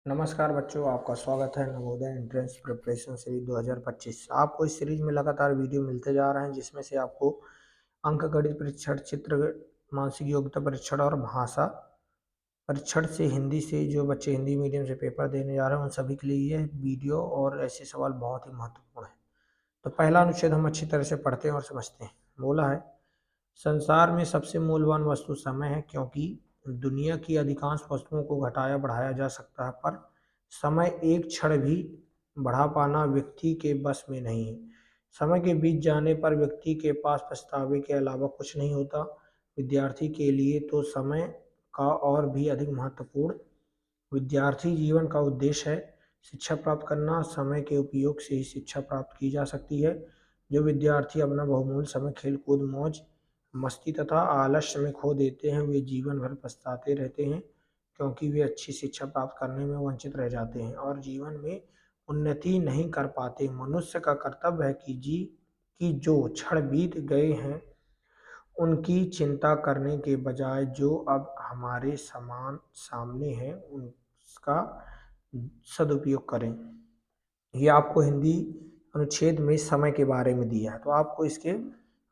नमस्कार बच्चों, आपका स्वागत है नवोदय एंट्रेंस प्रिपरेशन सीरीज 2025। आपको इस सीरीज में लगातार वीडियो मिलते जा रहे हैं, जिसमें से आपको अंकगणित परीक्षण, चित्र, मानसिक योग्यता परीक्षण और भाषा परीक्षण से हिंदी से जो बच्चे हिंदी मीडियम से पेपर देने जा रहे हैं उन सभी के लिए ये वीडियो और ऐसे सवाल बहुत ही महत्वपूर्ण है। तो पहला अनुच्छेद हम अच्छी तरह से पढ़ते हैं और समझते हैं। बोला है, संसार में सबसे मूल्यवान वस्तु समय है, क्योंकि दुनिया की अधिकांश वस्तुओं को घटाया बढ़ाया जा सकता है, पर समय एक क्षण भी बढ़ा पाना व्यक्ति के बस में नहीं है। समय के बीत जाने पर व्यक्ति के पास पछतावे के अलावा कुछ नहीं होता। विद्यार्थी के लिए तो समय का और भी अधिक महत्वपूर्ण। विद्यार्थी जीवन का उद्देश्य है शिक्षा प्राप्त करना। समय के उपयोग से ही शिक्षा प्राप्त की जा सकती है। जो विद्यार्थी अपना बहुमूल्य समय खेलकूद, मौज मस्ती तथा आलस्य में खो देते हैं, वे जीवन भर पछताते रहते हैं, क्योंकि वे अच्छी शिक्षा प्राप्त करने में वंचित रह जाते हैं और जीवन में उन्नति नहीं कर पाते। मनुष्य का कर्तव्य है कि जो क्षण बीत गए हैं उनकी चिंता करने के बजाय जो अब हमारे समान सामने है उसका सदुपयोग करें। ये आपको हिंदी अनुच्छेद में समय के बारे में दिया है, तो आपको इसके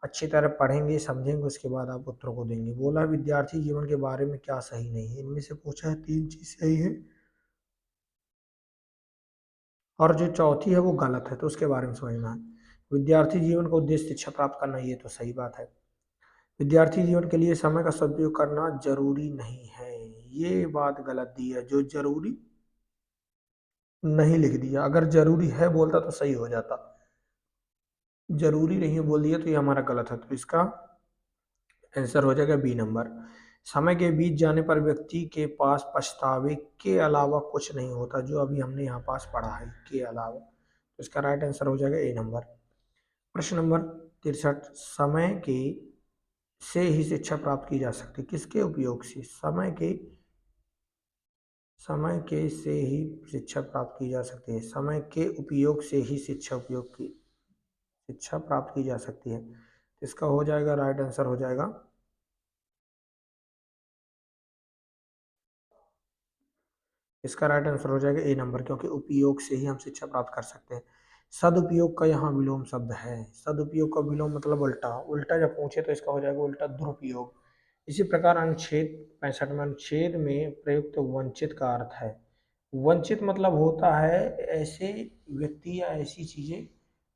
अच्छी तरह पढ़ेंगे, समझेंगे, उसके बाद आप उत्तर को देंगे। बोला, विद्यार्थी जीवन के बारे में क्या सही नहीं है। इनमें से पूछा है 3 चीज सही है और जो चौथी है वो गलत है, तो उसके बारे में समझना है। विद्यार्थी जीवन का उद्देश्य शिक्षा प्राप्त करना, ये तो सही बात है। विद्यार्थी जीवन के लिए समय का सदुपयोग करना जरूरी नहीं है, ये बात गलत दी है। जो जरूरी नहीं लिख दिया, अगर जरूरी है बोलता तो सही हो जाता। जरूरी नहीं है बोल दिया तो ये हमारा गलत है, तो इसका आंसर हो जाएगा बी नंबर। समय के बीत जाने पर व्यक्ति के पास पछतावे के अलावा कुछ नहीं होता, जो अभी हमने यहाँ पास पढ़ा है के अलावा, तो इसका राइट आंसर हो जाएगा ए नंबर। प्रश्न नंबर 63, समय के से ही शिक्षा प्राप्त की जा सकती है। किसके उपयोग से? समय के से ही शिक्षा प्राप्त की जा सकती है। समय के उपयोग से ही शिक्षा प्राप्त की जा सकती है, तो इसका हो जाएगा राइट आंसर हो जाएगा इसका राइट आंसर हो जाएगा ए नंबर, क्योंकि उपयोग से ही हम शिक्षा प्राप्त कर सकते हैं। सदुपयोग का यहाँ विलोम शब्द है। सदुपयोग का विलोम मतलब उल्टा। उल्टा जब पूछे तो इसका हो जाएगा उल्टा दुरुपयोग। इसी प्रकार अनुच्छेद 65 में, अनुच्छेद में प्रयुक्त वंचित का अर्थ है। वंचित मतलब होता है ऐसे व्यक्ति या ऐसी चीजें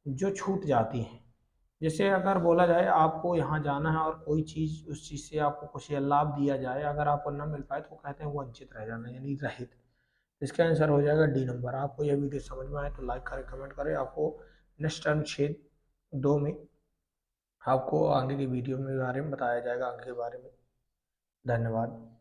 जो छूट जाती हैं। जैसे अगर बोला जाए आपको यहाँ जाना है और कोई चीज, उस चीज से आपको कुछ लाभ दिया जाए, अगर आपको न मिल पाए तो कहते हैं वंचित रह जाना, यानी रहित। इसका आंसर हो जाएगा डी नंबर। आपको यह वीडियो समझ में आए तो लाइक करें, कमेंट करें। आपको नेक्स्ट अनुच्छेद 2 में आपको आगे की वीडियो में बारे में बताया जाएगा, आगे के बारे में। धन्यवाद।